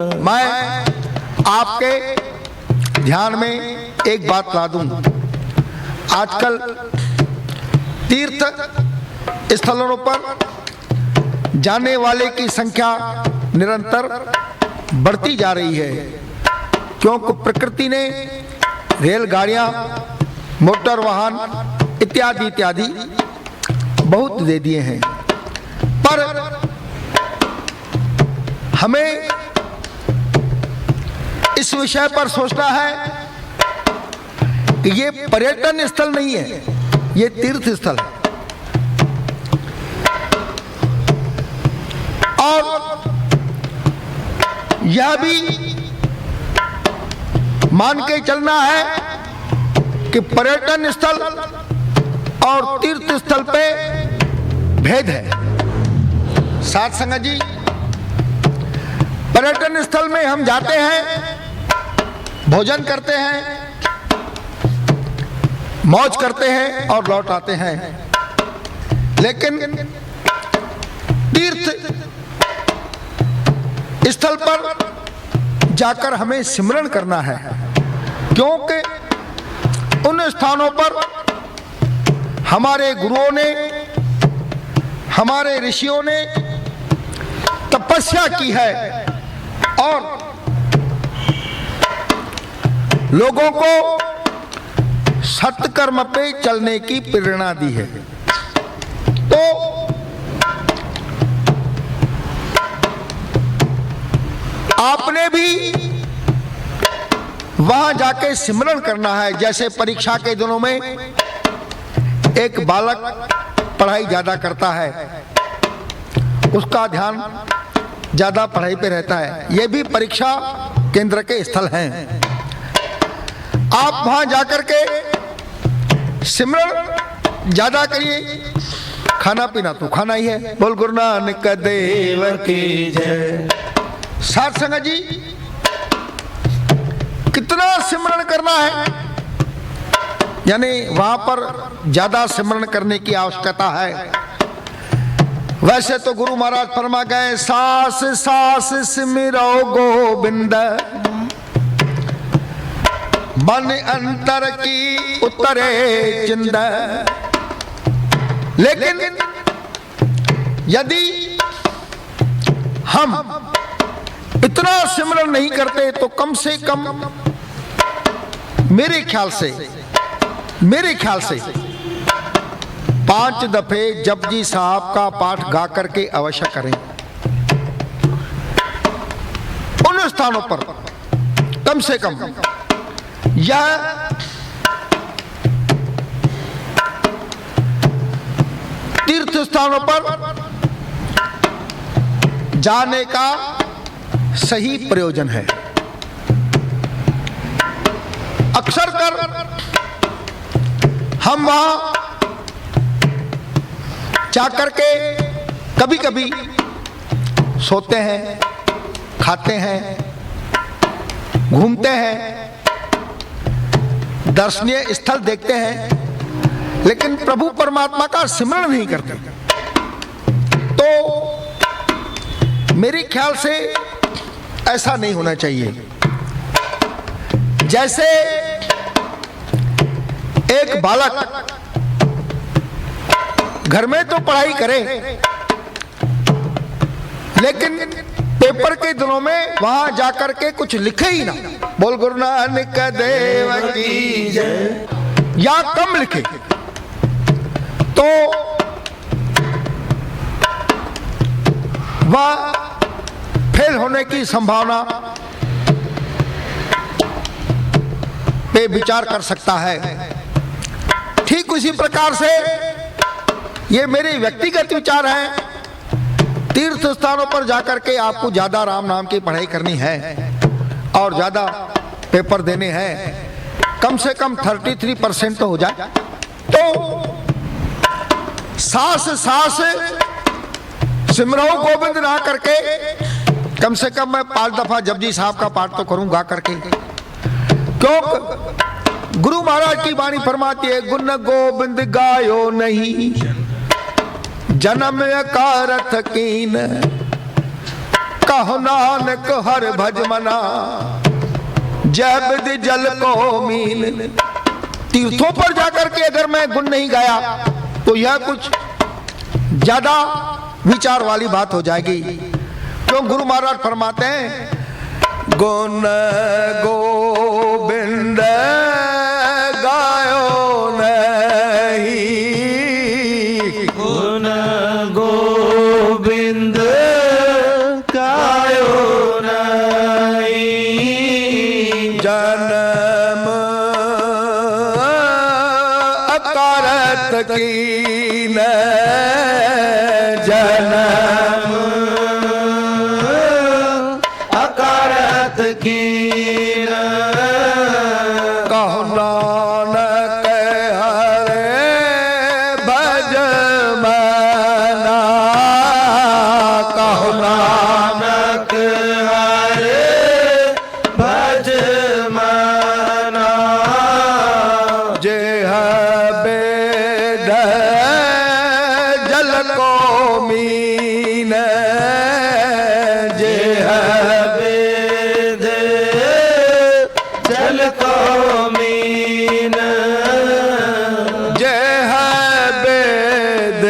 मैं आपके ध्यान में एक बात ला दूं। आजकल तीर्थ स्थलों पर जाने वाले की संख्या निरंतर बढ़ती जा रही है, क्योंकि प्रकृति ने रेलगाड़ियां, मोटर वाहन इत्यादि इत्यादि बहुत दे दिए हैं। पर हमें इस विषय पर सोचना है कि ये पर्यटन स्थल नहीं है, ये तीर्थ स्थल है। और यह भी मान के चलना है कि पर्यटन स्थल और तीर्थ स्थल पे भेद है। साथ संगत जी, पर्यटन स्थल में हम जाते हैं, भोजन करते हैं, मौज करते हैं और लौट आते हैं। लेकिन तीर्थ स्थल पर जाकर हमें सिमरन करना है, क्योंकि उन स्थानों पर हमारे गुरुओं ने, हमारे ऋषियों ने तपस्या की है और लोगों को सत्कर्म पे चलने की प्रेरणा दी है। तो आपने भी वहां जाके सिमरन करना है। जैसे परीक्षा के दिनों में एक बालक पढ़ाई ज्यादा करता है, उसका ध्यान ज्यादा पढ़ाई पे रहता है। ये भी परीक्षा केंद्र के स्थल हैं। आप वहां जाकर के सिमरन ज्यादा करिए। खाना पीना तो खाना ही है। बोल गुरु नानक देव की जय। साथ संगत जी, कितना सिमरन करना है, यानी वहां पर ज्यादा सिमरन करने की आवश्यकता है। वैसे तो गुरु महाराज फरमा गए, सास सास सिमरो गोविंद, मन अंतर की उतरे चिंद। लेकिन यदि हम इतना सिमरन नहीं करते तो कम से कम मेरे ख्याल से 5 दफे जपजी साहब का पाठ गा करके अवश्य करें। उन स्थानों पर कम से कम यह तीर्थ स्थानों पर जाने का सही प्रयोजन है। अक्सर कर हम वहां जाकर के कभी कभी सोते हैं, खाते हैं, घूमते हैं, दर्शनीय स्थल देखते हैं, लेकिन प्रभु परमात्मा का सिमरन नहीं करते। तो मेरे ख्याल से ऐसा नहीं होना चाहिए। जैसे एक बालक घर में तो पढ़ाई करे, लेकिन पेपर के दिनों में वहां जाकर के कुछ लिखे ही ना। बोल गुरु नानक देव की जय। या कम लिखे तो वह फेल होने की संभावना पे विचार कर सकता है। ठीक उसी प्रकार से ये मेरे व्यक्तिगत विचार हैं। तीर्थ स्थानों पर जाकर के आपको ज्यादा राम नाम की पढ़ाई करनी है और ज्यादा पेपर देने हैं, कम से कम 33% तो हो जाए। तो सास सास सिमरो गोविंद ना करके कम से कम मैं 5 दफा जपजी साहब का पाठ तो करूं गा करके। क्यों गुरु महाराज की वाणी फरमाती है, गुण गोविंद गायो नहीं, जन्म कारथ कीन, कहो नानक हर भज मना, जय विधि जल को मीन। तीर्थों पर जाकर के अगर मैं गुण नहीं गाया तो यह कुछ ज्यादा विचार वाली बात हो जाएगी। क्यों गुरु महाराज फरमाते हैं, गुण गोविंद गायो नहीं, गुण गोविंद गायो नहीं, जन्म अकारत कीन, जन्म अकारत कीन। कहो नानक हरे भज मना, कहो नानक हरे भज मना, जेह बेद जल को मीन, जेह वेद जल को मीन, जेह बेद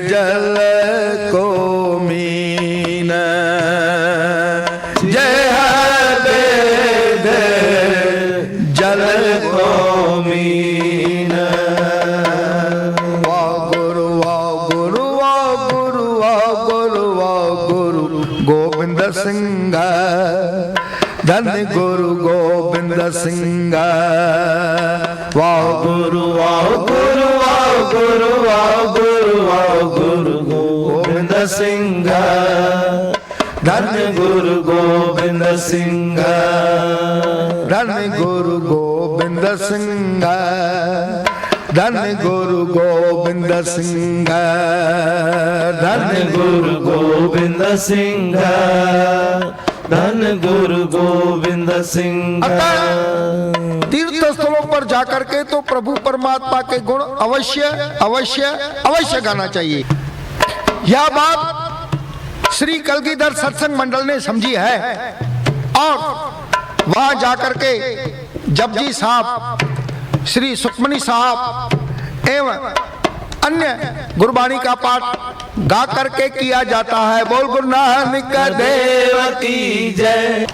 जल को मीन, जेह बेद जल को मीन। वाह गुरु वाह गुरु वाह गुरु वाह गुरु वाह गुरु गोविंद सिंह, धन गुरु गोविंद सिंह। वाह गुरु वाह गुरु वाह गुरु वाह गुरु वाह गुरु गोविंद सिंह, धन गुरु गोविंद सिंह, धन गुरु गोविंद सिंह, धन गुरु गोविंद सिंह, धन गुरु गोविंद सिंह, धन गुरु गोविंद सिंह। तीर्थ स्थलों पर जाकर के तो प्रभु परमात्मा के गुण अवश्य अवश्य अवश्य गाना चाहिए। यह बात श्री कलगीधर सत्संग मंडल ने समझी है और वहां जाकर के जपजी साहब, श्री सुखमनी साहब एवं अन्य गुरबाणी का पाठ गा करके किया जाता है। बोल गुरु नानक देव की जय।